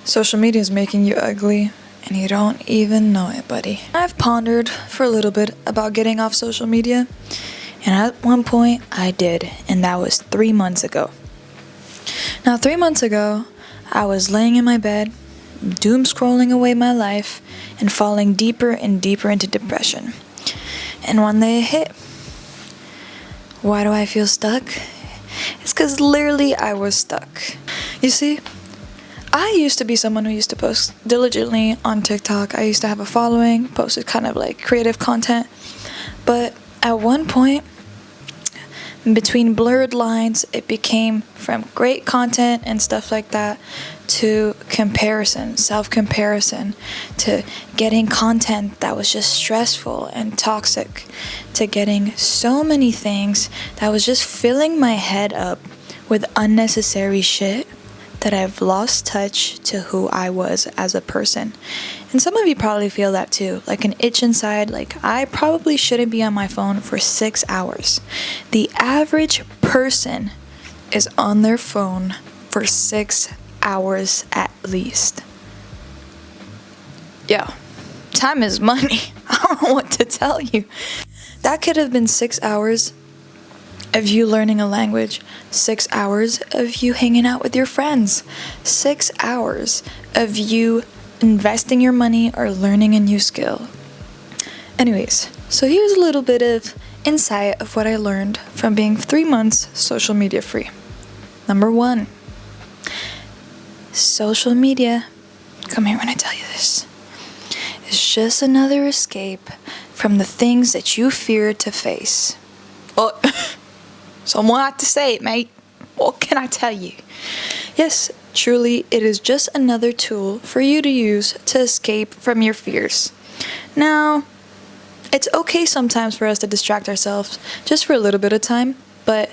Social media is making you ugly, and you don't even know it, buddy. I've pondered for a little bit about getting off social media, and at one point I did, and that was 3 months ago. Now, 3 months ago, I was laying in my bed, doom scrolling away my life, and falling deeper and deeper into depression. And one day it hit. Why do I feel stuck? It's because literally I was stuck. You see, I used to be someone who used to post diligently on TikTok. I used to have a following, posted kind of like creative content. But at one point, between blurred lines, it became from great content and stuff like that to comparison, self-comparison, to getting content that was just stressful and toxic, to getting so many things that was just filling my head up with unnecessary shit that I've lost touch to who I was as a person. And some of you probably feel that too, like an itch inside, like I probably shouldn't be on my phone for 6 hours. The average person is on their phone for 6 hours at least. Yeah, time is money. I don't know what to tell you. That could have been 6 hours of you learning a language, 6 hours of you hanging out with your friends, 6 hours of you investing your money or learning a new skill. Anyways, so here's a little bit of insight of what I learned from being 3 months social media free. Number 1, social media, come here when I tell you this, is just another escape from the things that you fear to face. Oh, someone had to say it, mate. What can I tell you? Yes, truly, it is just another tool for you to use to escape from your fears. Now, it's okay sometimes for us to distract ourselves just for a little bit of time, but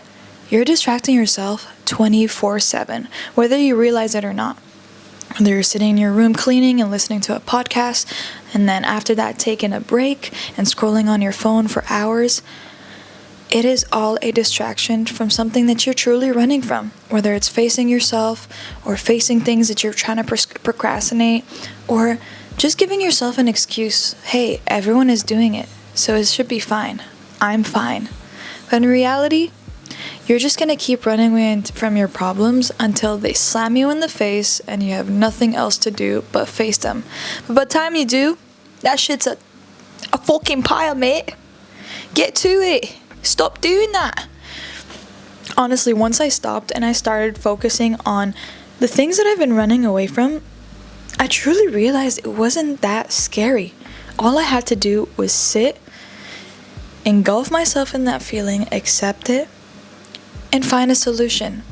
you're distracting yourself 24/7, whether you realize it or not. Whether you're sitting in your room cleaning and listening to a podcast, and then after that taking a break and scrolling on your phone for hours, it is all a distraction from something that you're truly running from, whether it's facing yourself or facing things that you're trying to procrastinate, or just giving yourself an excuse. Hey, everyone is doing it, so it should be fine. I'm fine. But in reality, you're just going to keep running away from your problems until they slam you in the face and you have nothing else to do but face them. But by the time you do, that shit's a fucking pile, mate. Get to it. Stop doing that. Honestly, once I stopped and I started focusing on the things that I've been running away from, I truly realized it wasn't that scary. All I had to do was sit, engulf myself in that feeling, accept it, and find a solution.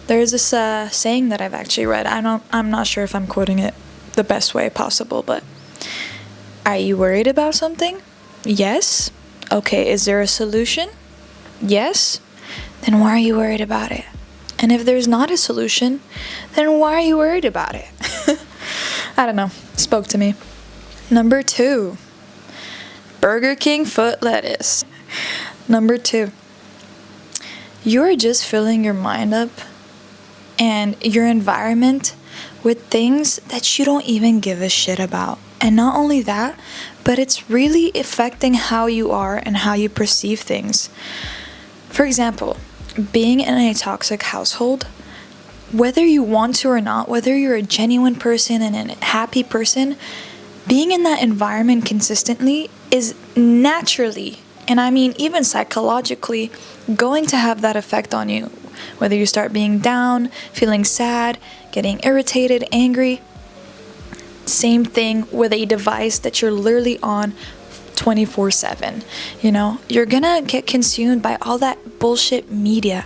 There's this saying that I've actually read. I'm not sure if I'm quoting it the best way possible, but are you worried about something? Yes. Okay, is there a solution? Yes. Then why are you worried about it? And if there's not a solution, then why are you worried about it? I don't know. Spoke to me. Number 2, Burger King foot lettuce. Number 2, you're just filling your mind up and your environment with things that you don't even give a shit about. And not only that, but it's really affecting how you are and how you perceive things. For example, being in a toxic household, whether you want to or not, whether you're a genuine person and a happy person, being in that environment consistently is naturally, and I mean even psychologically, going to have that effect on you. Whether you start being down, feeling sad, getting irritated, angry, same thing with a device that you're literally on 24/7. You're gonna get consumed by all that bullshit media.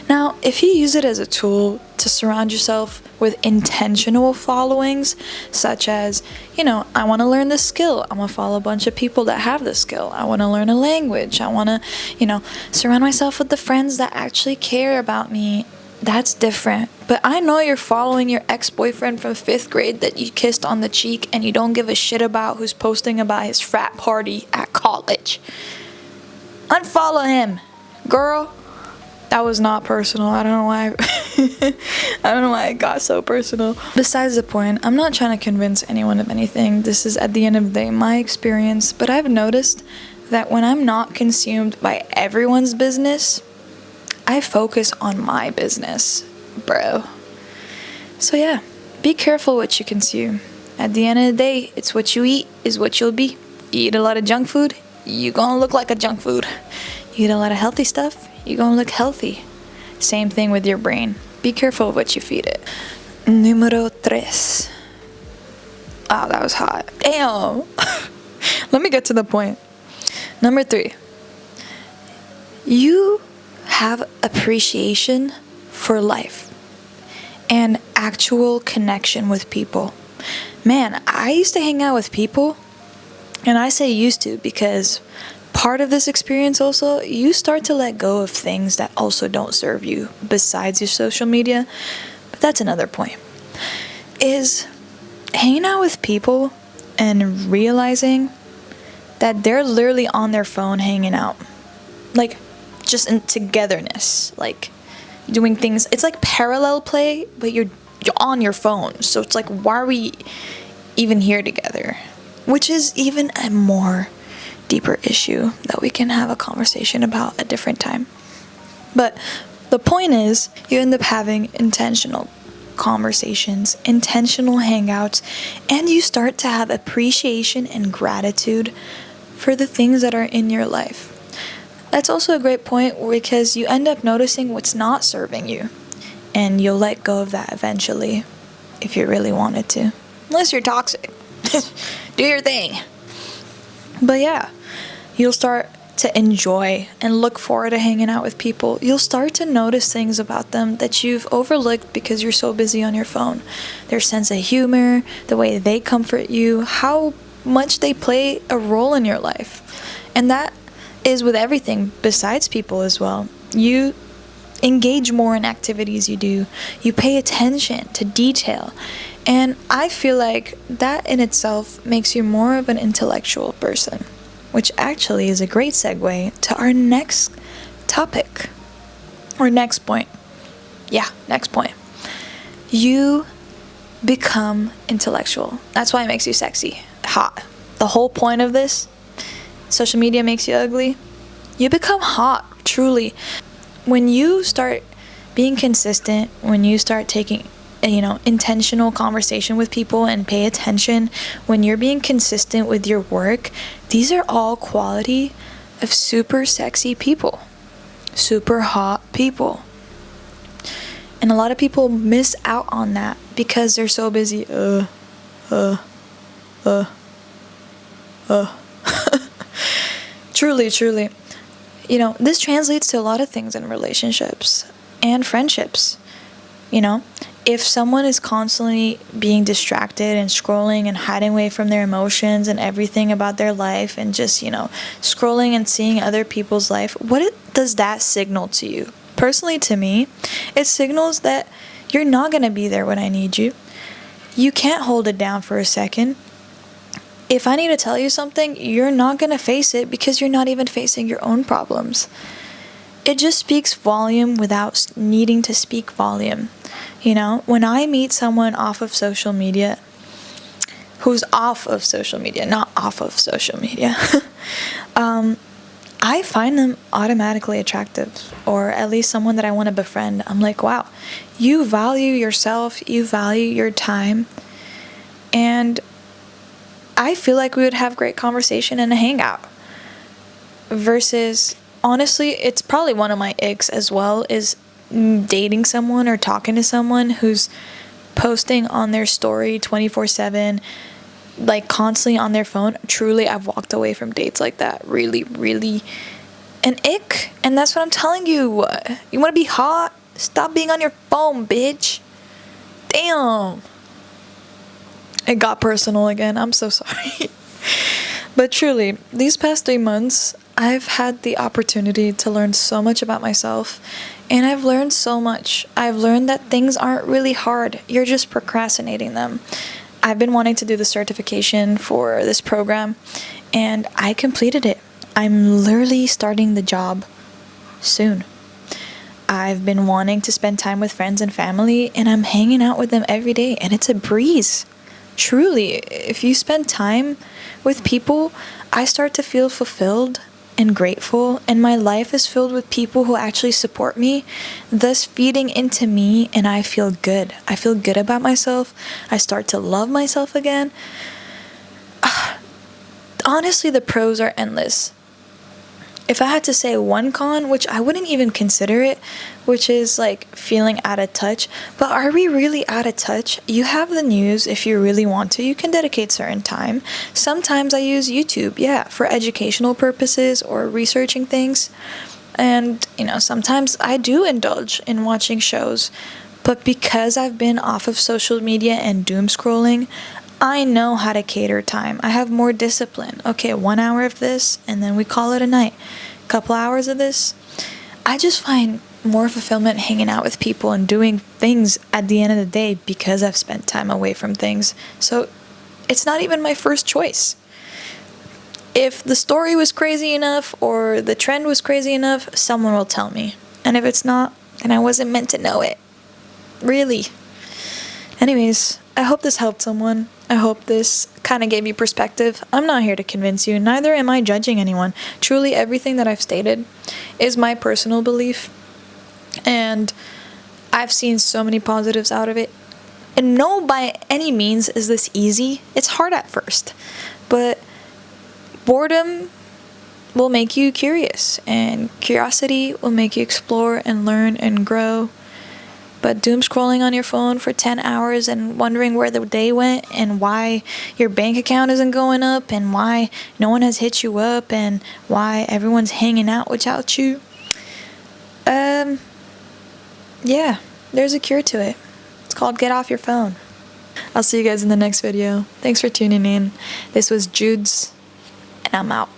Now, if you use it as a tool to surround yourself with intentional followings, such as, I want to learn this skill, I'm going to follow a bunch of people that have this skill, I want to learn a language, I want to, surround myself with the friends that actually care about me, that's different. But I know you're following your ex-boyfriend from 5th grade that you kissed on the cheek and you don't give a shit about, who's posting about his frat party at college. Unfollow him, girl. That was not personal. I don't know why. I don't know why it got so personal. Besides the point, I'm not trying to convince anyone of anything. This is, at the end of the day, my experience. But I've noticed that when I'm not consumed by everyone's business, I focus on my business, bro. So yeah, be careful what you consume. At the end of the day, it's what you eat is what you'll be. You eat a lot of junk food, you gonna look like a junk food. You eat a lot of healthy stuff, you gonna look healthy. Same thing with your brain. Be careful of what you feed it. Número 3. Oh, that was hot. Damn. Let me get to the point. Number 3. You have appreciation for life and actual connection with people. Man, I used to hang out with people, and I say used to because part of this experience also, you start to let go of things that also don't serve you besides your social media. But that's another point. Is hanging out with people and realizing that they're literally on their phone hanging out. Like, just in togetherness. Like, doing things. It's like parallel play, but you're on your phone. So it's like, why are we even here together? Which is even a more deeper issue that we can have a conversation about a different time. But the point is, you end up having intentional conversations, intentional hangouts, and you start to have appreciation and gratitude for the things that are in your life. That's also a great point because you end up noticing what's not serving you, and you'll let go of that eventually if you really wanted to. Unless you're toxic. Do your thing. But yeah, you'll start to enjoy and look forward to hanging out with people. You'll start to notice things about them that you've overlooked because you're so busy on your phone. Their sense of humor, the way they comfort you, how much they play a role in your life. And that is with everything besides people as well. You engage more in activities you do. You pay attention to detail. And I feel like that in itself makes you more of an intellectual person, which actually is a great segue to our next topic, or next point. Yeah, next point. You become intellectual. That's why it makes you sexy, hot. The whole point of this, social media makes you ugly. You become hot, truly. When you start being consistent, when you start taking intentional conversation with people and pay attention, when you're being consistent with your work, these are all quality of super sexy people, super hot people. And a lot of people miss out on that because they're so busy. Truly. This translates to a lot of things in relationships and friendships. If someone is constantly being distracted and scrolling and hiding away from their emotions and everything about their life and just, scrolling and seeing other people's life, what does that signal to you? Personally, to me, it signals that you're not going to be there when I need you. You can't hold it down for a second. If I need to tell you something, you're not going to face it because you're not even facing your own problems. It just speaks volume without needing to speak volume. When I meet someone off of social media, who's off of social media, not off of social media, I find them automatically attractive, or at least someone that I want to befriend. I'm like, wow, you value yourself, you value your time, and I feel like we would have great conversation and a hangout. Versus, honestly, it's probably one of my icks as well, is dating someone or talking to someone who's posting on their story 24/7, like constantly on their phone. Truly, I've walked away from dates like that. Really an ick. And that's what I'm telling you. You want to be hot? Stop being on your phone, bitch. Damn. It got personal again. I'm so sorry. But truly, these past 3 months, I've had the opportunity to learn so much about myself, and I've learned so much. I've learned that things aren't really hard. You're just procrastinating them. I've been wanting to do the certification for this program, and I completed it. I'm literally starting the job soon. I've been wanting to spend time with friends and family, and I'm hanging out with them every day, and it's a breeze. Truly, if you spend time with people, I start to feel fulfilled and grateful, and my life is filled with people who actually support me, thus feeding into me, and I feel good. I feel good about myself. I start to love myself again. Honestly, the pros are endless. If I had to say one con, which I wouldn't even consider it, which is like feeling out of touch, but are we really out of touch? You have the news if you really want to. You can dedicate certain time. Sometimes I use YouTube, yeah, for educational purposes or researching things. And, sometimes I do indulge in watching shows. But because I've been off of social media and doom scrolling, I know how to cater time. I have more discipline. Okay, 1 hour of this, and then we call it a night. Couple hours of this. I just find more fulfillment hanging out with people and doing things at the end of the day because I've spent time away from things. So it's not even my first choice. If the story was crazy enough or the trend was crazy enough, someone will tell me. And if it's not, then I wasn't meant to know it. Really. Anyways, I hope this helped someone. I hope this kind of gave you perspective. I'm not here to convince you, neither am I judging anyone. Truly, everything that I've stated is my personal belief, and I've seen so many positives out of it. And no, by any means is this easy. It's hard at first, but boredom will make you curious, and curiosity will make you explore and learn and grow. But doom scrolling on your phone for 10 hours and wondering where the day went and why your bank account isn't going up and why no one has hit you up and why everyone's hanging out without you. Yeah, there's a cure to it. It's called get off your phone. I'll see you guys in the next video. Thanks for tuning in. This was Jude's, and I'm out.